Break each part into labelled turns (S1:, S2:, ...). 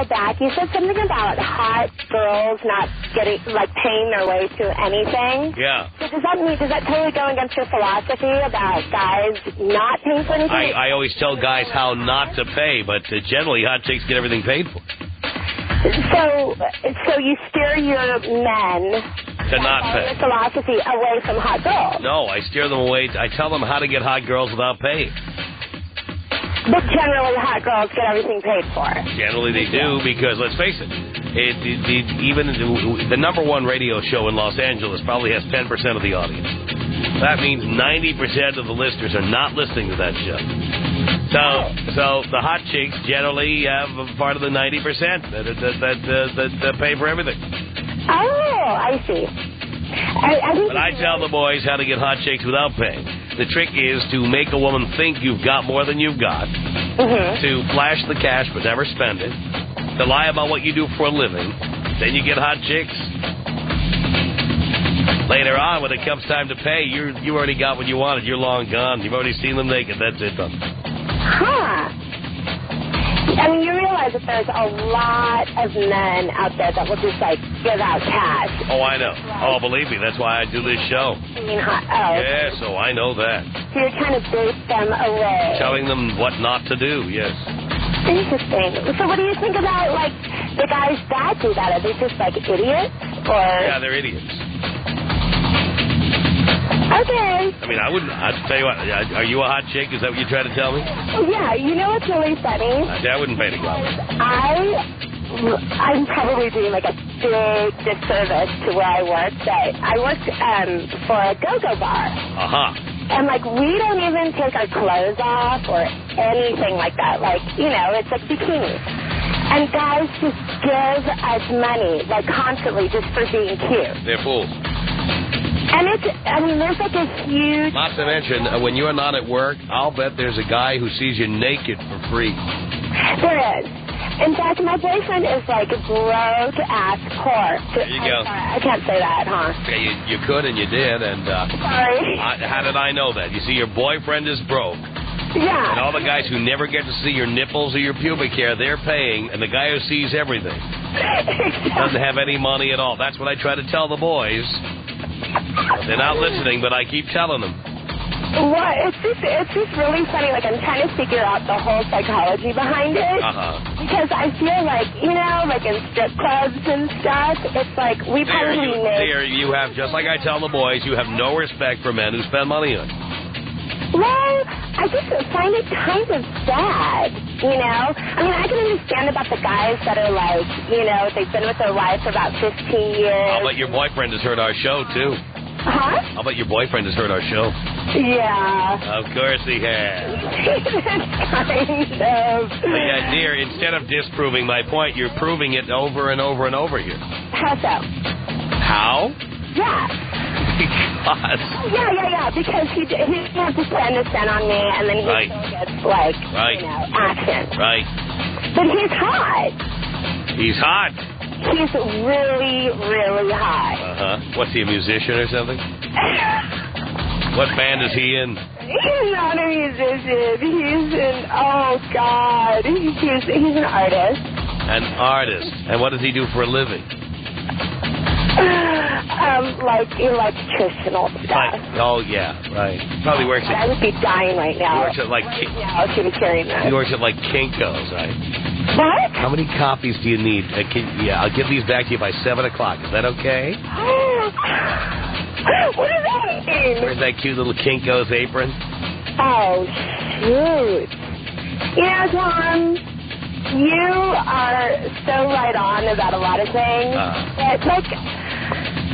S1: back. You said something about hot girls not getting, like, paying their way to anything.
S2: Yeah.
S1: So does that totally go against your philosophy about guys not paying for anything?
S2: I always tell guys how not to pay, but generally hot chicks get everything paid for.
S1: So you steer your men
S2: to not pay.
S1: Your philosophy away from hot girls.
S2: No, I steer them away. I tell them how to get hot girls without paying.
S1: But generally, hot girls get everything paid for.
S2: Generally, they do because, let's face it, even the number one radio show in Los Angeles probably has 10% of the audience. That means 90% of the listeners are not listening to that show. So the hot chicks generally have a part of the 90% that pay for everything.
S1: Oh, I see.
S2: But I tell the boys how to get hot chicks without paying. The trick is to make a woman think you've got more than you've got, to flash the cash but never spend it, to lie about what you do for a living. Then you get hot chicks. Later on, when it comes time to pay, you already got what you wanted. You're long gone. You've already seen them naked. That's it, done.
S1: Huh. I mean, you realize that there's a lot of men out there that will just, like, give out cash.
S2: Oh, I know. Oh, believe me, that's why I do this show.
S1: You mean hot? Oh.
S2: Yes, so I know that.
S1: So you're trying to bait them away.
S2: Telling them what not to do, yes.
S1: Interesting. So what do you think about, like, the guys that do that? Are they just, like, idiots? Or...
S2: Yeah, they're idiots.
S1: Okay.
S2: I mean, I'd tell you what, are you a hot chick? Is that what you're trying to tell me?
S1: Yeah, you know what's really funny?
S2: I wouldn't pay to go.
S1: I'm probably doing, like, a big disservice to where I work. I work for a go-go bar. And, like, we don't even take our clothes off or anything like that. Like, you know, it's like bikinis. And guys just give us money, like, constantly just for being cute.
S2: They're fools.
S1: And there's like a huge...
S2: Not to mention, when you're not at work, I'll bet there's a guy who sees you naked for free.
S1: There is. In fact, my boyfriend is like broke-ass poor.
S2: There you go.
S1: Sorry, I can't say that, huh?
S2: Yeah, you could and you did, and...
S1: Sorry.
S2: How did I know that? You see, your boyfriend is broke.
S1: Yeah.
S2: And all the guys who never get to see your nipples or your pubic hair, they're paying, and the guy who sees everything doesn't have any money at all. That's what I try to tell the boys. They're not listening, but I keep telling them.
S1: Well, it's just really funny. Like, I'm trying to figure out the whole psychology behind it. Because I feel like, you know, like in strip clubs and stuff, it's like we probably
S2: you have, just like I tell the boys, you have no respect for men who spend money on you.
S1: Well, I just find it kind of sad, you know? I mean, I can understand about the guys that are like, you know, they've been with their wife for about 15 years.
S2: I'll bet your boyfriend has heard our show, too.
S1: Huh?
S2: I'll bet your boyfriend has heard our show.
S1: Yeah.
S2: Of course he has.
S1: Kind of.
S2: But yeah, dear, instead of disproving my point, you're proving it over and over and over here.
S1: How so?
S2: How?
S1: Yeah.
S2: Because.
S1: Yeah, because he didn't have to spend a cent on me, and then he still gets, like, you know, action.
S2: Right.
S1: But he's hot.
S2: He's hot.
S1: He's really, really hot.
S2: What's he, a musician or something? What band is he in?
S1: He's not a musician. He's oh, God. He's an artist.
S2: An artist. And what does he do for a living?
S1: Like electrical stuff.
S2: Oh, yeah, right. Probably works at...
S1: I would be dying right now.
S2: He works at, like...
S1: She was carrying that.
S2: He works at, like, Kinko's, right?
S1: What?
S2: How many copies do you need? I'll give these back to you by 7 o'clock. Is that okay?
S1: What does that mean?
S2: Where's that cute little Kinko's apron?
S1: Oh, shoot. You know, Tom, you are so right on about a lot of things. It's like...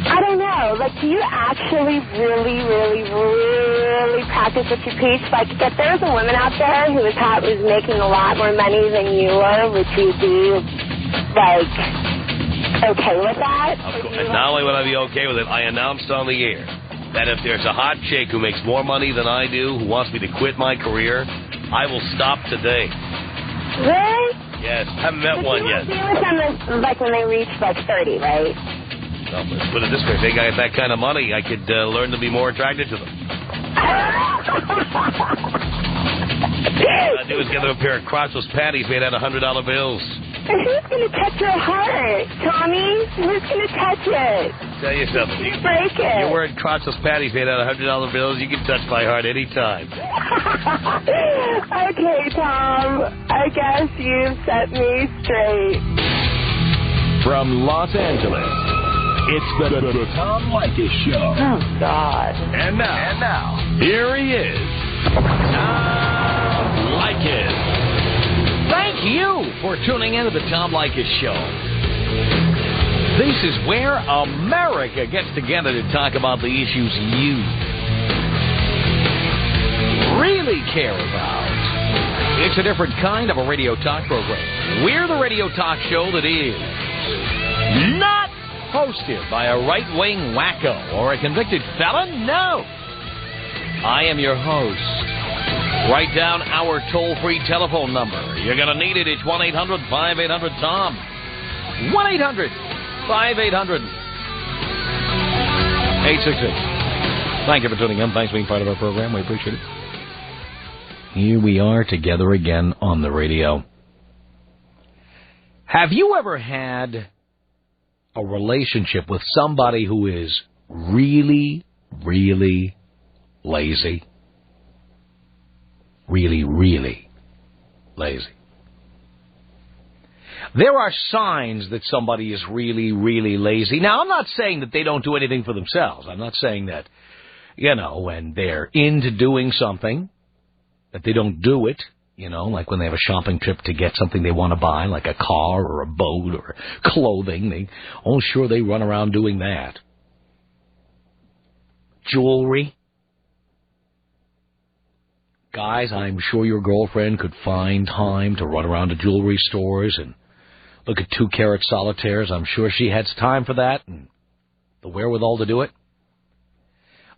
S1: I don't know. Like, do you actually really, really, really practice what you preach? Like, if there's a woman out there who is hot, who's making a lot more money than you are, would you be, like, okay with that?
S2: Of course. Not only would I be okay with it, I announced on the air that if there's a hot chick who makes more money than I do, who wants me to quit my career, I will stop today.
S1: Really?
S2: Yes. Haven't met one yet.
S1: You with them, like, when they reach, like, 30, right?
S2: Well, let's put it this way. If they got that kind of money, I could learn to be more attracted to them. All I do is get them a pair of crotchless panties made out of $100 bills.
S1: And who's going to touch your heart, Tommy? Who's going to touch it?
S2: Tell you something.
S1: You break it.
S2: You're wearing crotchless panties made out of $100 bills. You can touch my heart anytime.
S1: Okay, Tom. I guess you've set me straight.
S3: From Los Angeles, it's the Tom Leykis Show.
S1: Oh, God.
S3: And now, here he is, Tom Leykis.
S4: Thank you for tuning in to the Tom Leykis Show. This is where America gets together to talk about the issues you really care about. It's a different kind of a radio talk program. We're the radio talk show that is not hosted by a right-wing wacko or a convicted felon. No. I am your host. Write down our toll-free telephone number. You're going to need it. It's 1-800-5800-TOM. 1-800-5800-866. Thank you for tuning in. Thanks for being part of our program. We appreciate it. Here we are together again on the radio. Have you ever had a relationship with somebody who is really, really lazy? Really, really lazy. There are signs that somebody is really, really lazy. Now, I'm not saying that they don't do anything for themselves. I'm not saying that, when they're into doing something, that they don't do it, like when they have a shopping trip to get something they want to buy, like a car or a boat or clothing. They run around doing that. Jewelry. Guys, I'm sure your girlfriend could find time to run around to jewelry stores and look at 2-carat solitaires. I'm sure she has time for that and the wherewithal to do it.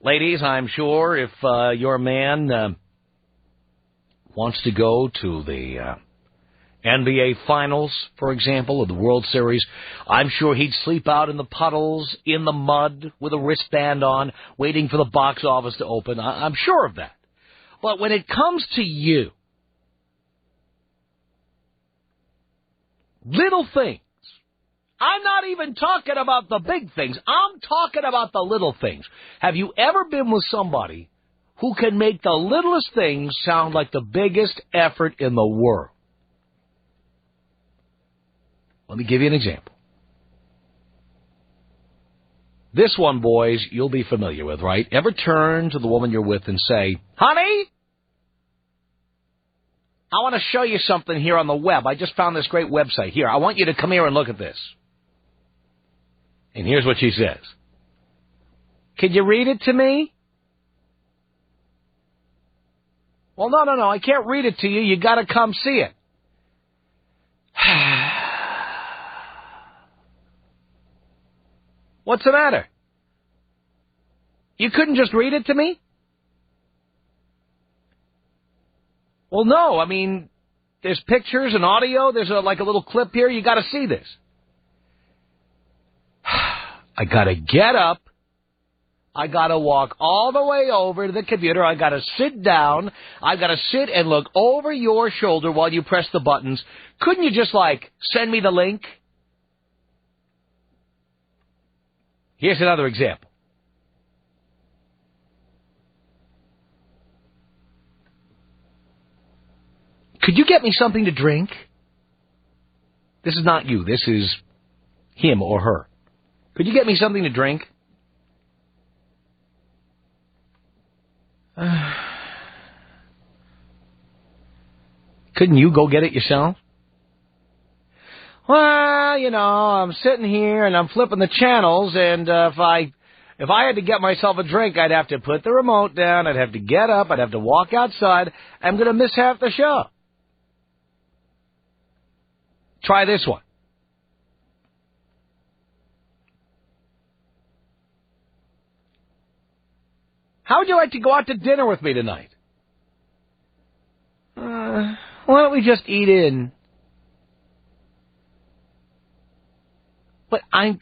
S4: Ladies, I'm sure if your man wants to go to the NBA Finals, for example, or the World Series, I'm sure he'd sleep out in the puddles, in the mud, with a wristband on, waiting for the box office to open. I'm sure of that. But when it comes to you, little things, I'm not even talking about the big things. I'm talking about the little things. Have you ever been with somebody who can make the littlest things sound like the biggest effort in the world? Let me give you an example. This one, boys, you'll be familiar with, right? Ever turn to the woman you're with and say, "Honey, I want to show you something here on the web. I just found this great website. Here, I want you to come here and look at this." And here's what she says. "Could you read it to me?" "Well, no, I can't read it to you. You got to come see it." "What's the matter? You couldn't just read it to me?" "Well, no, there's pictures and audio. There's a little clip here. You got to see this." I got to get up. I got to walk all the way over to the computer. I got to sit down. I got to sit and look over your shoulder while you press the buttons. Couldn't you just, send me the link? Here's another example. "Could you get me something to drink?" This is not you. This is him or her. "Could you get me something to drink?" Couldn't you go get it yourself? "Well, I'm sitting here and I'm flipping the channels, and if I had to get myself a drink, I'd have to put the remote down, I'd have to get up, I'd have to walk outside. I'm going to miss half the show." Try this one. "How would you like to go out to dinner with me tonight?" Why don't we just eat in? "But I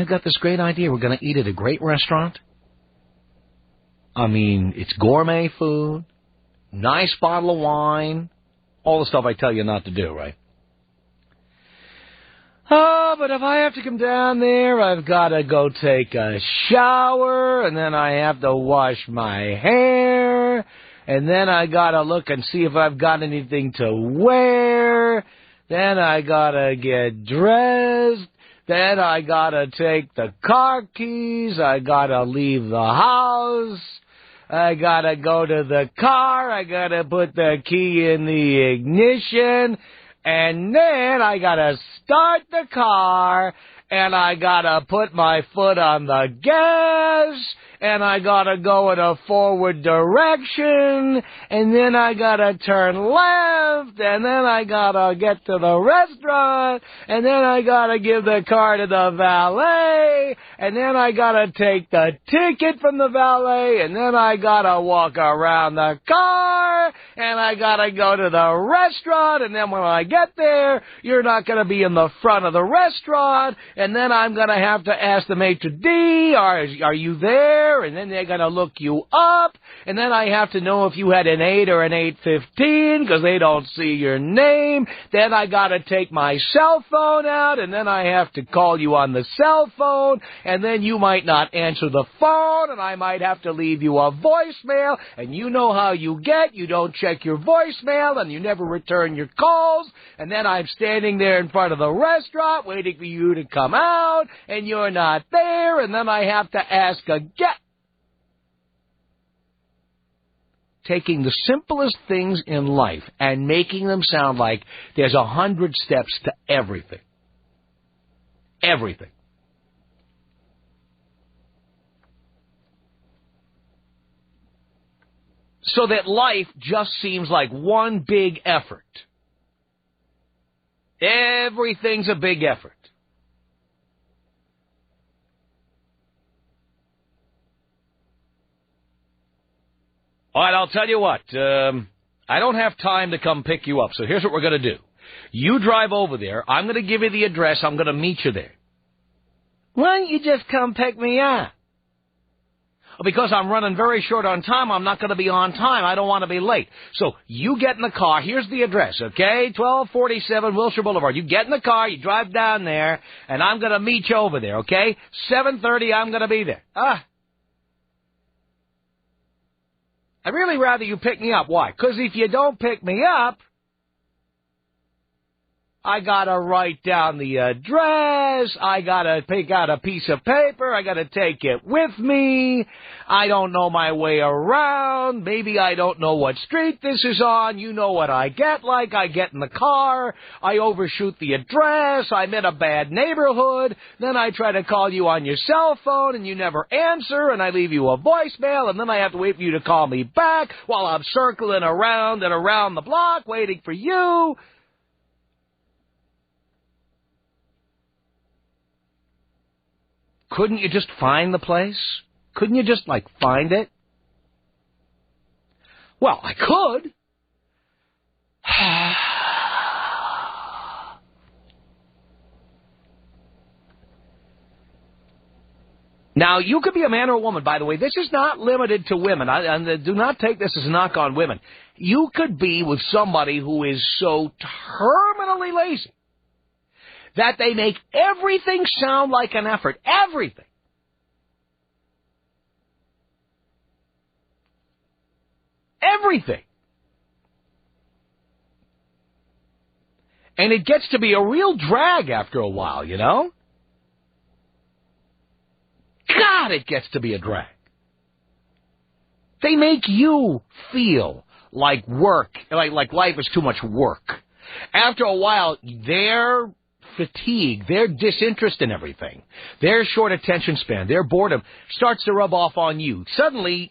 S4: got this great idea. We're going to eat at a great restaurant. It's gourmet food, nice bottle of wine, all the stuff I tell you not to do, right?" but if I have to come down there, I've got to go take a shower, and then I have to wash my hair, and then I got to look and see if I've got anything to wear. Then I got to get dressed. Then I got to take the car keys. I got to leave the house. I got to go to the car. I got to put the key in the ignition. And then I got to start the car. And I got to put my foot on the gas. And I got to go in a forward direction. And then I got to turn left. And then I got to get to the restaurant. And then I got to give the car to the valet. And then I got to take the ticket from the valet. And then I got to walk around the car. And I got to go to the restaurant. And then when I get there, you're not going to be in the front of the restaurant. And then I'm going to have to ask the maitre d', are you there? And then they're going to look you up. And then I have to know if you had an 8 or an 815 because they don't see your name. Then I got to take my cell phone out. And then I have to call you on the cell phone. And then you might not answer the phone. And I might have to leave you a voicemail. And you know how you get. You don't check your voicemail. And you never return your calls. And then I'm standing there in front of the restaurant waiting for you to come out. And you're not there. And then I have to ask again. Taking the simplest things in life and making them sound like there's 100 steps to everything. Everything. So that life just seems like one big effort. Everything's a big effort. All right, I'll tell you what. I don't have time to come pick you up, so here's what we're going to do. You drive over there. I'm going to give you the address. I'm going to meet you there. Why don't you just come pick me up? Because I'm running very short on time, I'm not going to be on time. I don't want to be late. So you get in the car. Here's the address, okay? 1247 Wilshire Boulevard. You get in the car, you drive down there, and I'm going to meet you over there, okay? 7:30, I'm going to be there. I'd really rather you pick me up. Why? Because if you don't pick me up, I got to write down the address. I got to pick out a piece of paper. I got to take it with me. I don't know my way around. Maybe I don't know what street this is on. You know what I get like. I get in the car. I overshoot the address. I'm in a bad neighborhood. Then I try to call you on your cell phone, and you never answer, and I leave you a voicemail, and then I have to wait for you to call me back while I'm circling around and around the block waiting for you. Couldn't you just find the place? Couldn't you just, find it? Well, I could. Now, you could be a man or a woman, by the way. This is not limited to women. Do not take this as a knock on women. You could be with somebody who is so terminally lazy that they make everything sound like an effort. Everything. Everything. And it gets to be a real drag after a while, you know? God, it gets to be a drag. They make you feel like work, like life is too much work. After a while, they're fatigue, their disinterest in everything, their short attention span, their boredom starts to rub off on you. Suddenly,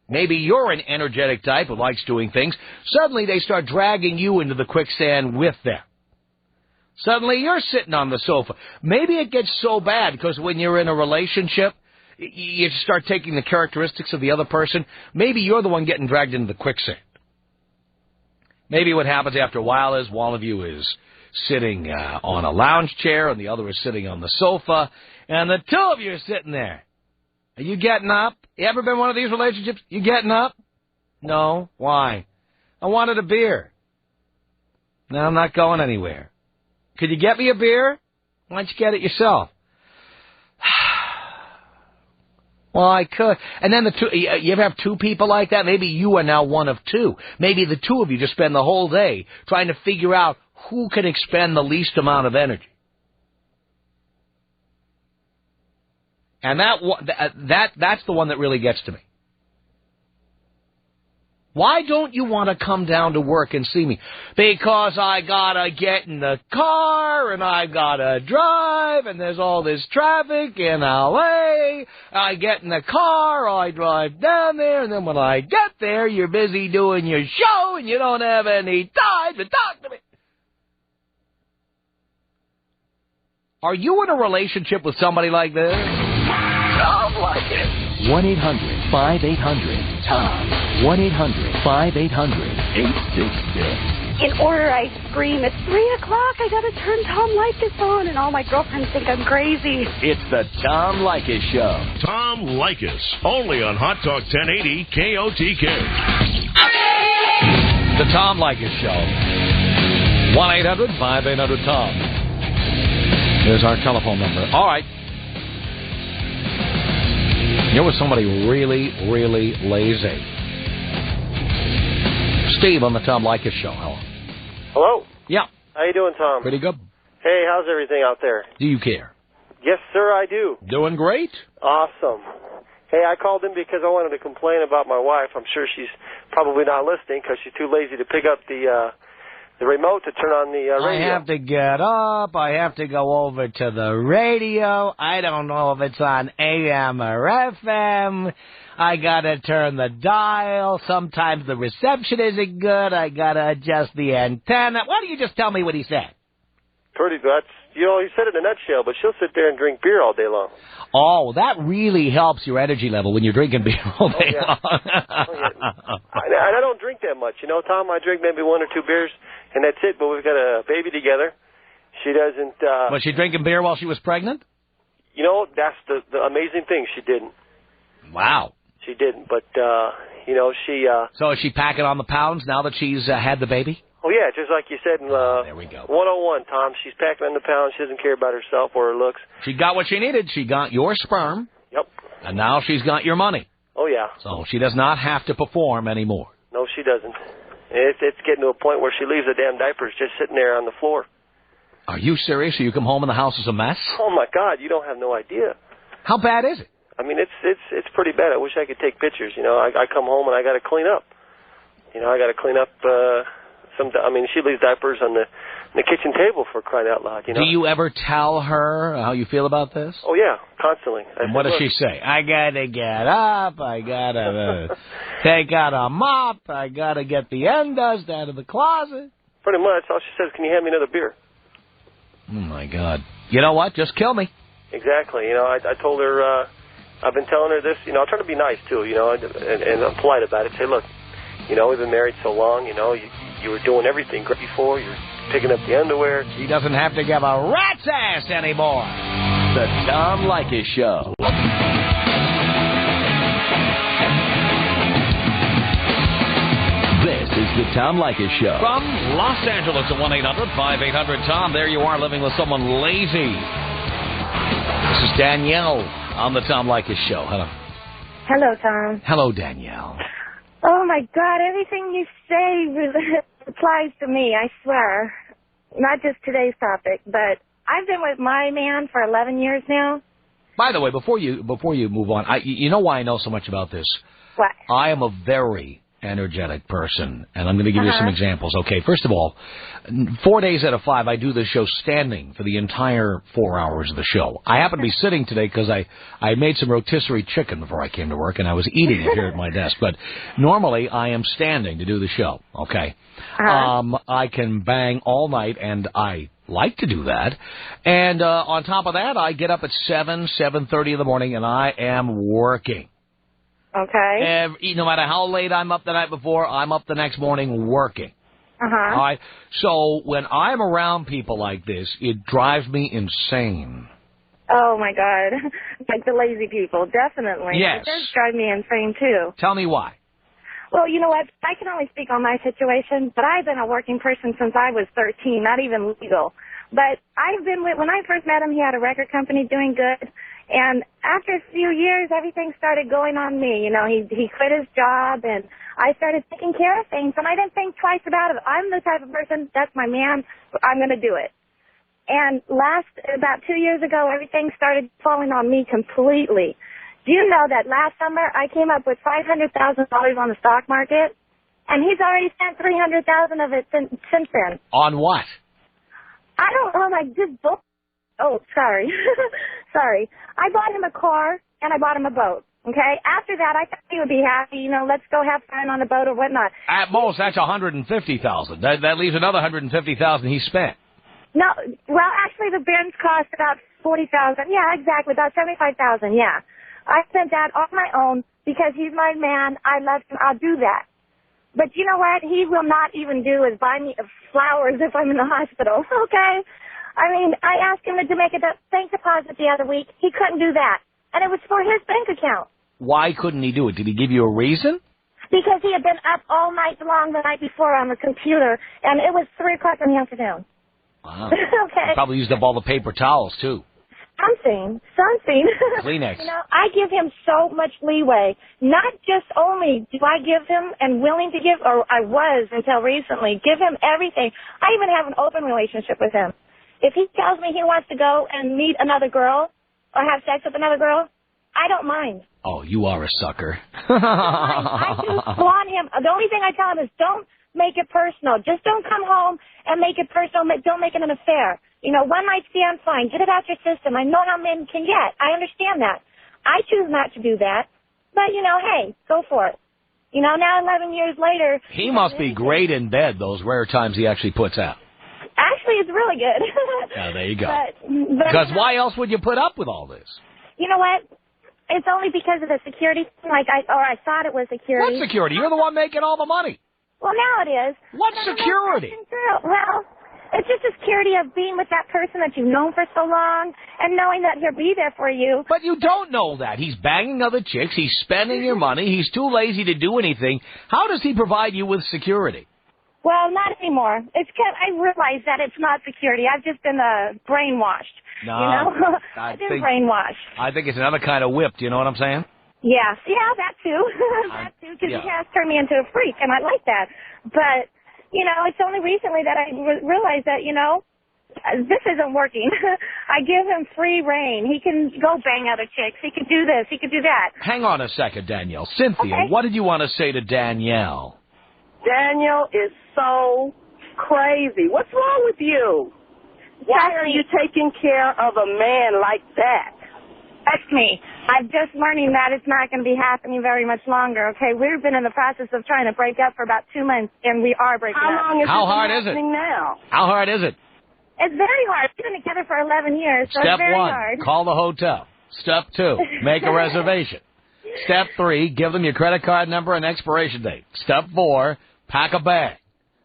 S4: maybe you're an energetic type who likes doing things, suddenly they start dragging you into the quicksand with them. Suddenly you're sitting on the sofa. Maybe it gets so bad because when you're in a relationship, you start taking the characteristics of the other person. Maybe you're the one getting dragged into the quicksand. Maybe what happens after a while is one of you is sitting on a lounge chair and the other is sitting on the sofa, and the two of you are sitting there. Are you getting up? You ever been in one of these relationships? You getting up? No. Why? I wanted a beer. No, I'm not going anywhere. Could you get me a beer? Why don't you get it yourself? Well, I could. And then you ever have two people like that? Maybe you are now one of two. Maybe the two of you just spend the whole day trying to figure out who can expend the least amount of energy. And that's the one that really gets to me. Why don't you want to come down to work and see me? Because I gotta get in the car, and I gotta drive, and there's all this traffic in L.A. I get in the car, I drive down there, and then when I get there, you're busy doing your show, and you don't have any time to talk to me. Are you in a relationship with somebody like this?
S3: Tom Leykis. 1-800-5800-TOM. 1-800-5800-866.
S1: In order, I scream, it's 3 o'clock, I gotta turn Tom Leykis on, and all my girlfriends think I'm crazy.
S3: It's the Tom Leykis Show.
S5: Tom Leykis, only on Hot Talk 1080 KOTK.
S4: The Tom Leykis Show. 1-800-5800-TOM. Here's our telephone number. All right. You're with somebody really, really lazy. Steve on the Tom Leykis Show. Hello.
S6: Hello.
S4: Yeah.
S6: How you doing, Tom?
S4: Pretty good.
S6: Hey, how's everything out there?
S4: Do you care?
S6: Yes, sir, I do.
S4: Doing great.
S6: Awesome. Hey, I called in because I wanted to complain about my wife. I'm sure she's probably not listening because she's too lazy to pick up the remote to turn on the radio.
S4: I have to get up. I have to go over to the radio. I don't know if it's on AM or FM. I got to turn the dial. Sometimes the reception isn't good. I got to adjust the antenna. Why don't you just tell me what he said?
S6: Pretty good. He said it in a nutshell, but she'll sit there and drink beer all day long.
S4: Oh, that really helps your energy level when you're drinking beer all day long.
S6: And I don't drink that much. You know, Tom, I drink maybe 1 or 2 beers, and that's it. But we've got a baby together. She doesn't...
S4: Was she drinking beer while she was pregnant?
S6: You know, that's the amazing thing. She didn't.
S4: Wow.
S6: She didn't, but, she...
S4: So is she packing on the pounds now that she's had the baby?
S6: Oh, yeah, just like you said in
S4: there we go.
S6: 101, Tom. She's packing on the pounds. She doesn't care about herself or her looks.
S4: She got what she needed. She got your sperm.
S6: Yep.
S4: And now she's got your money.
S6: Oh, yeah.
S4: So she does not have to perform anymore.
S6: No, she doesn't. It's getting to a point where she leaves the damn diapers just sitting there on the floor.
S4: Are you serious? So you come home and the house is a mess?
S6: Oh, my God, you don't have no idea.
S4: How bad is it?
S6: I mean, it's pretty bad. I wish I could take pictures. You know, I come home and I got to clean up. You know, I got to clean up she leaves diapers on the kitchen table, for crying out loud. You know.
S4: Do you ever tell her how you feel about this?
S6: Oh, yeah, constantly.
S4: And what does she say? I got to get up. I got to take out a mop. I got to get the end dust out of the closet.
S6: Pretty much. All she says, can you hand me another beer?
S4: Oh, my God. You know what? Just kill me.
S6: Exactly. You know, I told her, I've been telling her this. You know, I'm trying to be nice, too, you know, and I'm polite about it. Say, look, you know, we've been married so long, you know, you were doing everything great before. You're picking up the underwear.
S4: She doesn't have to give a rat's ass anymore.
S3: The Tom Leykis Show. This is the Tom Leykis Show.
S4: From Los Angeles at 1-800-5800-TOM. There you are living with someone lazy. This is Danielle on the Tom Leykis Show. Hello.
S1: Hello, Tom.
S4: Hello, Danielle.
S1: Oh, my God, everything you say applies to me, I swear. Not just today's topic, but I've been with my man for 11 years now.
S4: By the way, before you move on, you know why I know so much about this?
S1: What?
S4: I am a very energetic person, and I'm going to give you some examples. Okay, first of all, 4 days out of 5, I do the show standing for the entire 4 hours of the show. I happen to be sitting today because I made some rotisserie chicken before I came to work, and I was eating it here at my desk. But normally, I am standing to do the show, okay? I can bang all night, and I like to do that. And on top of that, I get up at 7:30 in the morning, and I am working.
S1: Okay.
S4: No matter how late I'm up the night before, I'm up the next morning working. All right. So when I'm around people like this, it drives me insane.
S1: Oh, my God. Like the lazy people, definitely.
S4: Yes.
S1: It does drive me insane, too.
S4: Tell me why.
S1: Well, you know what? I can only speak on my situation, but I've been a working person since I was 13, not even legal. But when I first met him, he had a record company doing good. And after a few years, everything started going on me. You know, he quit his job, and I started taking care of things, and I didn't think twice about it. I'm the type of person, that's my man, I'm going to do it. And about 2 years ago, everything started falling on me completely. Do you know that last summer I came up with $500,000 on the stock market, and he's already spent $300,000 of it since then. On what? I don't know, like just book. Oh, sorry. Sorry. I bought him a car, and I bought him a boat. Okay? After that, I thought he would be happy. You know, let's go have fun on the boat or whatnot. At most, that's $150,000. That leaves another $150,000 he spent. No, well, actually, the Benz cost about $40,000. Yeah, exactly, about $75,000. Yeah, I spent that on my own because he's my man. I love him. I'll do that. But you know what? He will not even do is buy me flowers if I'm in the hospital. Okay. I mean, I asked him to make a bank deposit the other week. He couldn't do that, and it was for his bank account. Why couldn't he do it? Did he give you a reason? Because he had been up all night long the night before on the computer, and it was 3 o'clock in the afternoon. Wow. Okay. He probably used up all the paper towels, too. Something. Kleenex. You know, I give him so much leeway. Not just only do I give him and willing to give, or I was until recently, give him everything. I even have an open relationship with him. If he tells me he wants to go and meet another girl or have sex with another girl, I don't mind. Oh, you are a sucker. I just want him. The only thing I tell him is don't make it personal. Just don't come home and make it personal. Don't make it an affair. You know, one night stand, fine. Get it out your system. I know how men can get. I understand that. I choose not to do that. But, you know, hey, go for it. You know, now 11 years later. He must be great in bed, those rare times he actually puts out. Actually, it's really good. Yeah, there you go. Because why else would you put up with all this? You know what? It's only because of the security thing. I thought it was security. What security? You're the one making all the money. Well, now it is. What security? Well, it's just the security of being with that person that you've known for so long and knowing that he'll be there for you. But you don't know that. He's banging other chicks. He's spending your money. He's too lazy to do anything. How does he provide you with security? Well, not anymore. It's I realize that it's not security. I've just been brainwashed. No, you know? I've been brainwashed. I think it's another kind of whip. Do you know what I'm saying? Yeah, that too. That too, because he has turned me into a freak, and I like that. But, you know, it's only recently that I realized that, you know, this isn't working. I give him free reign. He can go bang other chicks. He can do this. He can do that. Hang on a second, Danielle. Cynthia, okay. What did you want to say to Danielle? Danielle is so crazy. What's wrong with you? Why are you taking care of a man like that? Trust me. I'm just learning that it's not going to be happening very much longer, okay? We've been in the process of trying to break up for about 2 months, and we are breaking up. How hard is it now? How hard is it? It's very hard. We've been together for 11 years, so it's very hard. Step 1, call the hotel. Step 2, make a reservation. Step 3, give them your credit card number and expiration date. Step 4, pack a bag.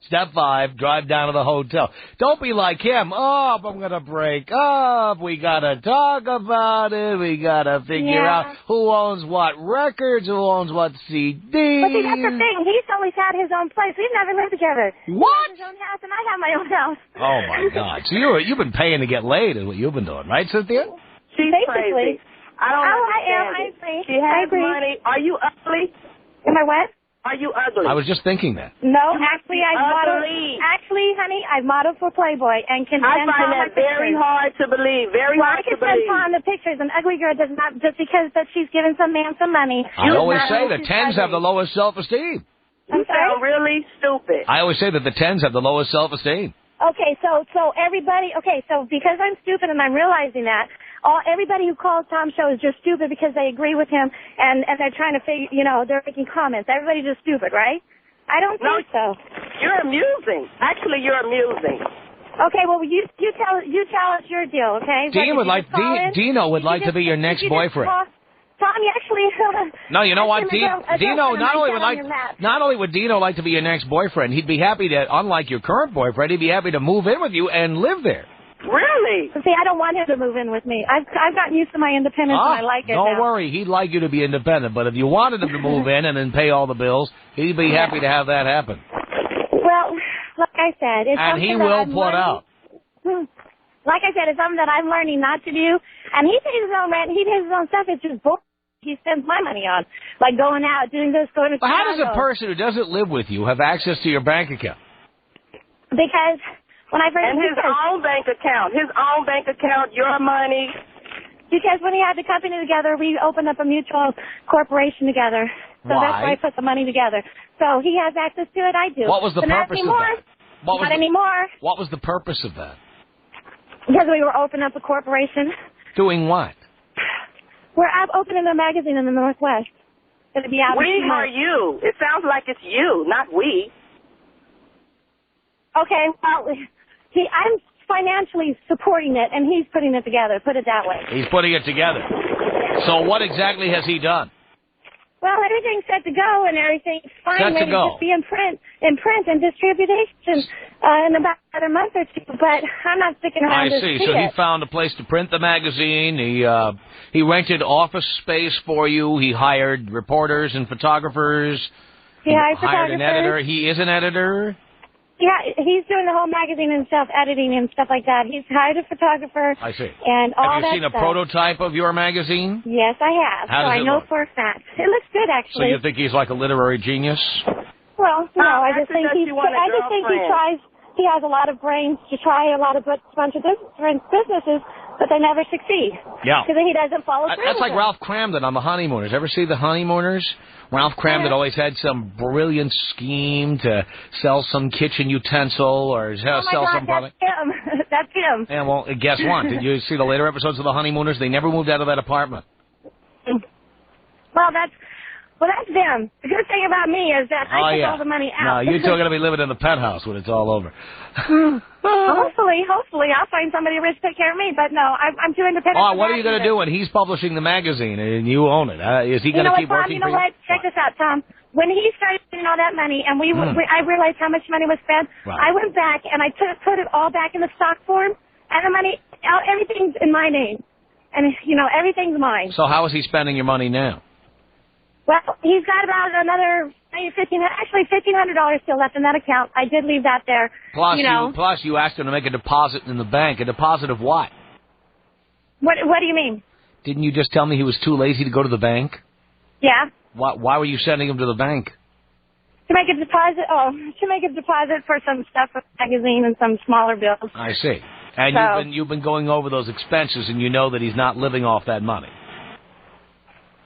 S1: Step 5, drive down to the hotel. Don't be like him. Oh, I'm going to break up. We got to talk about it. We got to figure out who owns what records, who owns what CDs. But see, that's the thing. He's always had his own place. We've never lived together. What? He has his own house, and I have my own house. Oh, my God. So you've been paying to get laid is what you've been doing, right, Cynthia? She's crazy. I don't understand it. I agree. She has money. Are you ugly? Am I what? Are you ugly? I was just thinking that. No, actually, honey, I modeled for Playboy and can send Tom that very hard to believe. Very hard to believe. I can send Tom the pictures. An ugly girl does not, just because that she's giving some man some money. I always say that 10s have the lowest self-esteem. You sound really stupid. I always say that the 10s have the lowest self-esteem. Okay, so everybody, so because I'm stupid and I'm realizing that, everybody who calls Tom's show is just stupid because they agree with him and they're trying to figure, you know, they're making comments. Everybody's just stupid, right? I don't think so. You're amusing. Actually, you're amusing. Okay, well, you tell us your deal, okay? Dino would like to be your next boyfriend. Tom, you actually... No, you know what? Dino not only would Dino like to be your next boyfriend, he'd be happy to, unlike your current boyfriend, he'd be happy to move in with you and live there. Really? See, I don't want him to move in with me. I've gotten used to my independence and I like it now. Don't worry. He'd like you to be independent, but if you wanted him to move in and then pay all the bills, he'd be happy to have that happen. Well, like I said... It's and he will put out. Like I said, it's something that I'm learning not to do. And he pays his own rent. He pays his own stuff. It's just bull. He spends my money on, like going out, doing this, going to
S4: But how does
S1: Chicago.
S4: a person who doesn't live with you have access to your bank account?
S1: Because when I first...
S7: And his own bank account. His own bank account, your money.
S1: Because when we had the company together, we opened up a mutual corporation together. So
S4: Why?
S1: that's why I put the money together. So he has access to it, I do.
S4: What was the purpose of that?
S1: Not anymore.
S4: What was the purpose of that?
S1: Because we were opening up a corporation.
S4: Doing what?
S1: We're opening a magazine in the Northwest. It'll be out in 2
S7: We
S1: months.
S7: are you. It sounds like it's you, not we.
S1: Okay, well, I'm financially supporting it, and he's putting it together. Put it that way.
S4: He's putting it together. So what exactly has he done?
S1: Well, everything's set to go, and everything's fine.
S4: Set to
S1: ready
S4: go.
S1: to be in print and distribution in about another month or two. But I'm not sticking around to
S4: I see.
S1: see
S4: So he
S1: it.
S4: found a place to print the magazine. He rented office space for you. He hired reporters and photographers.
S1: He hired
S4: hired an
S1: photographers.
S4: editor. He is an editor.
S1: Yeah, he's doing the whole magazine and stuff, editing and stuff like that. He's hired a photographer.
S4: I see.
S1: And all
S4: Have you
S1: that
S4: seen a
S1: stuff.
S4: prototype of your magazine?
S1: Yes, I have.
S4: How
S1: so
S4: does
S1: I
S4: it
S1: know
S4: look?
S1: for a fact. It looks good,
S4: So
S1: actually.
S4: you think he's like a literary genius?
S1: Well, no, I just think
S7: you want a
S1: I just think he
S7: girlfriend.
S1: he has a lot of brains to try a lot of bunch of different businesses, but they never succeed.
S4: Yeah.
S1: Because he doesn't follow through.
S4: That's
S1: with
S4: like
S1: it.
S4: Ralph Cramden on The Honeymooners. Ever see The Honeymooners? Ralph Cramden always had some brilliant scheme to sell some kitchen utensil or
S1: Oh my
S4: sell
S1: God,
S4: some product.
S1: that's him. That's him.
S4: And well, guess what? Did you see the later episodes of The Honeymooners? They never moved out of that apartment.
S1: Well, that's them. The good thing about me is that I take all the money out.
S4: No, you're still going to be living in the penthouse when it's all over.
S1: Hopefully, I'll find somebody rich to take care of me. But no, I'm too independent.
S4: Oh, what are you going to do when he's publishing the magazine and you own it? Is he going to keep
S1: Tom,
S4: working
S1: you know
S4: for you?
S1: what? Check this out, Tom. When he started spending all that money, and I realized how much money was spent,
S4: Right.
S1: I went back and I put it all back in the stock form, and the money, everything's in my name, and everything's mine.
S4: So how is he spending your money now?
S1: Well, he's got about another $1,500 still left in that account. I did leave that there.
S4: Plus, you asked him to make a deposit in the bank. A deposit of what?
S1: What do you mean?
S4: Didn't you just tell me he was too lazy to go to the bank?
S1: Yeah.
S4: Why were you sending him to the bank?
S1: To make a deposit. Oh, to make a deposit for some stuff for the magazine and some smaller bills.
S4: I see. And you've been going over those expenses, and you know that he's not living off that money.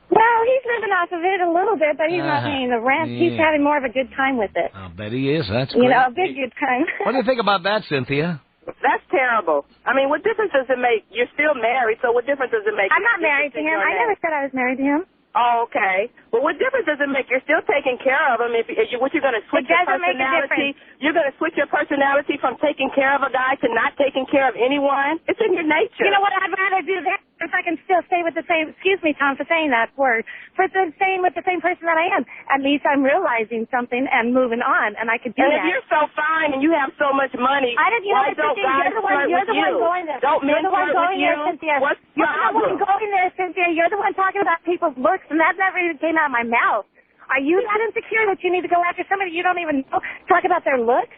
S1: Well, he's living off of it a little bit, but he's not paying the rent.
S4: Yeah.
S1: He's having more of a good time with it.
S4: I'll bet he is. That's great.
S1: A big good time.
S4: What do you think about that, Cynthia?
S7: That's terrible. I mean, what difference does it make? You're still married, so what difference does it make?
S1: I'm not married to him. I never said I was married to him.
S7: Oh, okay. Well, what difference does it make? You're still taking care of him. If what you're going to switch your
S1: doesn't make a
S7: personality?
S1: difference.
S7: You're going to switch your personality from taking care of a guy to not taking care of anyone? It's in your nature.
S1: You know what? I'd rather do that if I can still stay with the same. Excuse me, Tom, for saying that word. For staying with the same person that I am. At least I'm realizing something and moving on, and I could do
S7: And
S1: that.
S7: if you're so fine and you have so much money, why don't guys flirt
S1: you're
S7: with
S1: the one
S7: you?
S1: going there.
S7: Don't men
S1: You're the one
S7: flirt
S1: going
S7: with
S1: there,
S7: you?
S1: Cynthia.
S7: What's the
S1: You're the one
S7: problem?
S1: going there, Cynthia. You're the one talking about people's looks, and that never even came out of my mouth. Are you that insecure that you need to go after somebody you don't even know? Talk about their looks?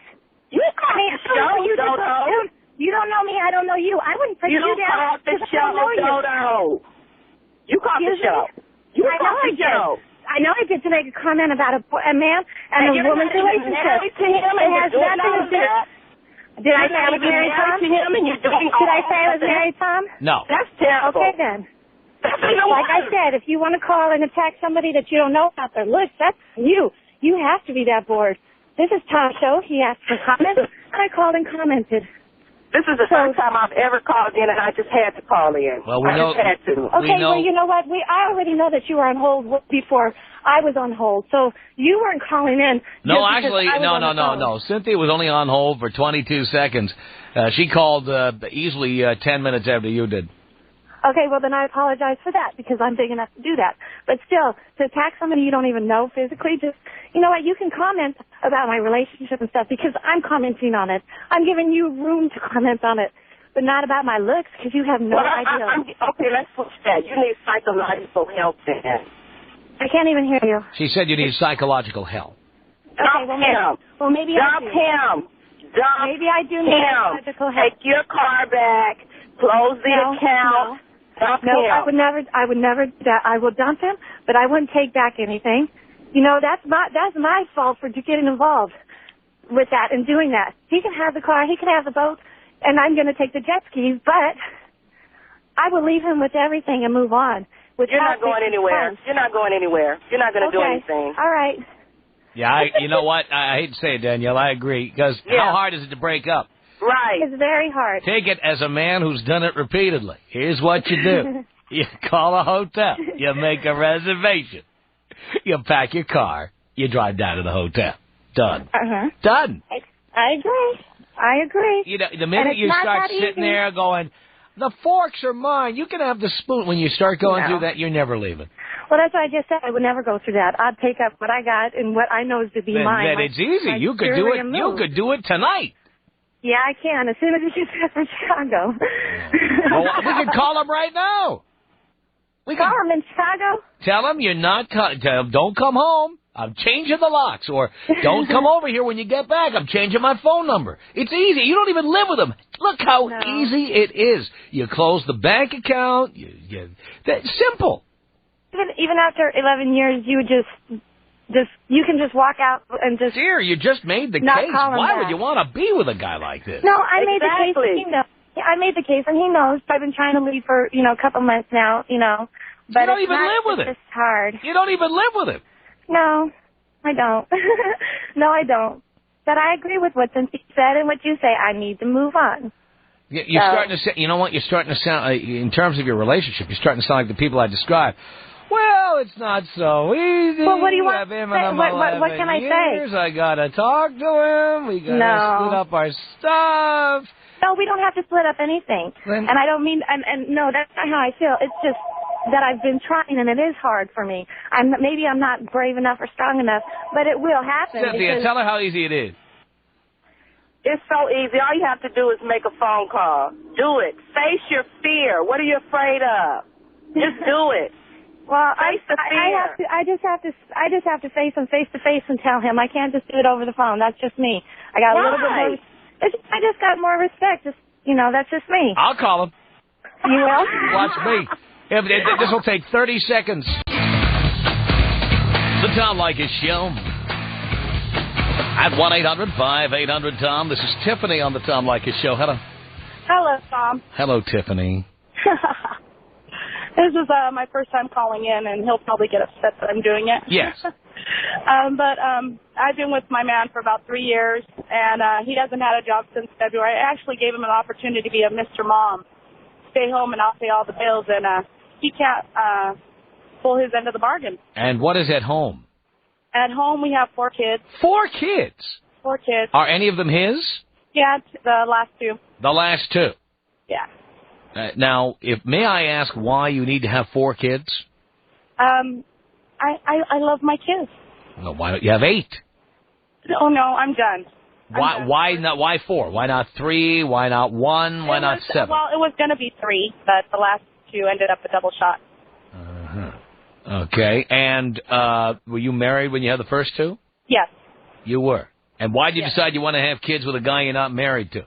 S7: You call the show, Dodo.
S1: You don't know me. I don't know you. I wouldn't put you
S7: You
S1: down.
S7: called the show, Dodo. You called the show. You called the show.
S1: I know I did to make a comment about a man and a woman's relationship.
S7: Married to him and
S1: It has
S7: you're doing
S1: nothing
S7: all
S1: to do.
S7: that?
S1: Did I say I was married, Tom?
S7: To him and you're doing
S1: Did I
S7: all
S1: say I was
S7: that?
S1: married, Tom?
S4: No.
S7: That's terrible.
S1: Okay, then.
S7: That's even
S1: Like I
S7: worse.
S1: said, if you want to call and attack somebody that you don't know about their looks, that's you. You have to be that bored. This is Tom's show. He asked for comments, and I called and commented.
S7: This is the first time I've ever called in, and I just had to call in.
S4: Well, we
S7: I
S4: know-
S7: just had to.
S1: Okay,
S4: know-
S1: well, you know what? I already know that you were on hold before I was on hold, so you weren't calling in.
S4: No,
S1: just
S4: actually,
S1: because I was on the phone.
S4: no. Cynthia was only on hold for 22 seconds. She called easily 10 minutes after you did.
S1: Okay, well, then I apologize for that because I'm big enough to do that. But still, to attack somebody you don't even know physically, just, you know what, you can comment about my relationship and stuff because I'm commenting on it. I'm giving you room to comment on it, but not about my looks because you have no idea.
S7: Okay, let's switch that. You need psychological help then.
S1: I can't even hear you.
S4: She said you need psychological help.
S1: Okay, well, maybe I
S7: Dump
S1: do.
S7: him. dump
S8: Maybe I do need
S7: him.
S8: psychological help.
S7: Take your car back. Close the account. Dump
S8: No,
S7: him.
S8: I would never do that. I will dump him, but I wouldn't take back anything. You know, that's my fault for getting involved with that and doing that. He can have the car, he can have the boat, and I'm going to take the jet skis, but I will leave him with everything and move on.
S7: You're not going anywhere. You're not going anywhere. You're not going to do anything.
S8: All right.
S4: Yeah, you know what? I hate to say it, Danielle. I agree. Because how hard is it to break up?
S7: Right.
S8: It's very hard.
S4: Take it as a man who's done it repeatedly. Here's what you do. You call a hotel. You make a reservation. You pack your car. You drive down to the hotel. Done.
S8: Uh-huh.
S4: Done.
S8: I agree.
S4: You know, the minute you start sitting there going, the forks are mine, you can have the spoon. When you start going through that, you're never leaving.
S8: Well, that's what I just said. I would never go through that. I'd take up what I got and what I know is to be mine.
S4: Then it's easy. You could do it. You could do it tonight.
S8: Yeah, I can. As soon as you get from Chicago.
S4: Well, we can call him right now.
S8: We call him in Chicago?
S4: Tell him you're not. Tell him don't come home. I'm changing the locks. Or don't come over here when you get back. I'm changing my phone number. It's easy. You don't even live with him. Look how easy it is. You close the bank account. That's simple.
S8: Even after 11 years, you would you can just walk out and just...
S4: Dear, you just made the case. Why would you want to be with a guy like this?
S8: No, I made the case. He knows. I made the case, and he knows. I've been trying to leave for, a couple months now, But
S4: you don't even live with him.
S8: It's hard.
S4: You don't even live with him.
S8: No, I don't. No, I don't. But I agree with what Cynthia said and what you say. I need to move on.
S4: You're starting to say, you know what? You're starting to sound, in terms of your relationship, you're starting to sound like the people I described. Well, it's not so easy.
S8: Well, what do you want
S4: to say?
S8: What can I say?
S4: I got to talk to him. We got to split up our stuff.
S8: No, we don't have to split up anything. And I don't mean, and no, that's not how I feel. It's just that I've been trying, and it is hard for me. Maybe I'm not brave enough or strong enough, but it will happen.
S4: Cynthia, tell her how easy it is.
S7: It's so easy. All you have to do is make a phone call. Do it. Face your fear. What are you afraid of? Just do it.
S8: Well, I just have to face him face to face and tell him. I can't just do it over the phone. That's just me. I got a little bit more. I just got more respect. That's just me.
S4: I'll call him.
S8: You will?
S4: Watch me. This will take 30 seconds. The Tom Leykis Show. At 1-800-5800-TOM. This is Tiffany on the Tom Leykis Show. Hello.
S9: Hello, Tom.
S4: Hello, Tiffany.
S9: This is my first time calling in, and he'll probably get upset that I'm doing it.
S4: Yes.
S9: But I've been with my man for about 3 years, and he hasn't had a job since February. I actually gave him an opportunity to be a Mr. Mom. Stay home and I'll pay all the bills, and he can't pull his end of the bargain.
S4: And what is at home?
S9: At home, we have 4 kids.
S4: 4 kids?
S9: 4 kids.
S4: Are any of them his?
S9: Yeah, the last 2.
S4: The last 2?
S9: Yeah.
S4: Now, may I ask why you need to have 4 kids?
S9: I love my kids.
S4: Well, why don't you have 8?
S9: Oh, no, I'm done.
S4: Why not? Why 4? Why not 3? Why not 1? Why not 7?
S9: Well, it was going to be 3, but the last 2 ended up a double shot.
S4: Okay. And were you married when you had the first 2?
S9: Yes.
S4: You were. And why did you decide you want to have kids with a guy you're not married to?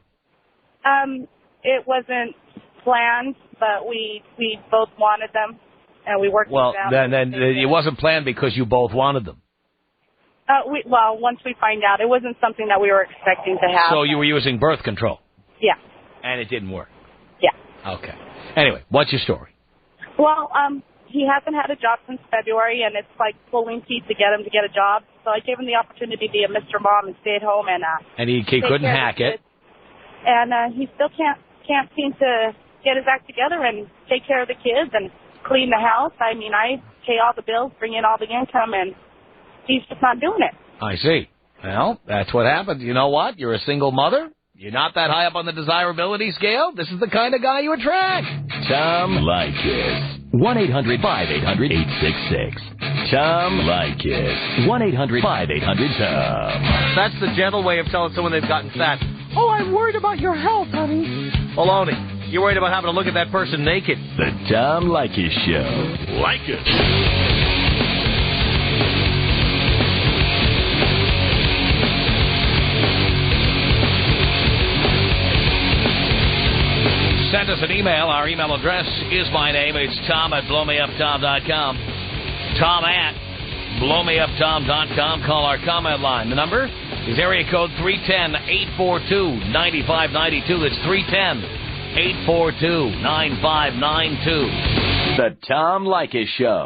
S9: It wasn't planned, but we both wanted them, and we worked it out.
S4: Well, then it wasn't planned because you both wanted them.
S9: Once we find out, it wasn't something that we were expecting to have.
S4: So you were using birth control?
S9: Yeah.
S4: And it didn't work?
S9: Yeah.
S4: Okay. Anyway, what's your story?
S9: Well, he hasn't had a job since February, and it's like pulling teeth to get him to get a job. So I gave him the opportunity to be a Mr. Mom and stay at home and
S4: he couldn't hack it.
S9: And he still can't seem to get his act together and take care of the kids and clean the house. I mean, I pay all the bills, bring in all the income, and he's just not doing it.
S4: I see. Well, that's what happens. You know what? You're a single mother. You're not that high up on the desirability scale. This is the kind of guy you attract.
S3: Tom Leykis. 1-800-5800-866. Tom Leykis. 1-800-5800-TOM.
S4: That's the gentle way of telling someone they've gotten fat. Oh, I'm worried about your health, honey. Baloney. You're worried about having to look at that person naked.
S3: The Tom Leykis Show.
S5: Like it.
S4: Send us an email. Our email address is my name. It's Tom@blowmeuptom.com. Tom@blowmeuptom.com. Call our comment line. The number is area code 310-842-9592. That's 310-842-9592.
S3: The Tom Leykis Show.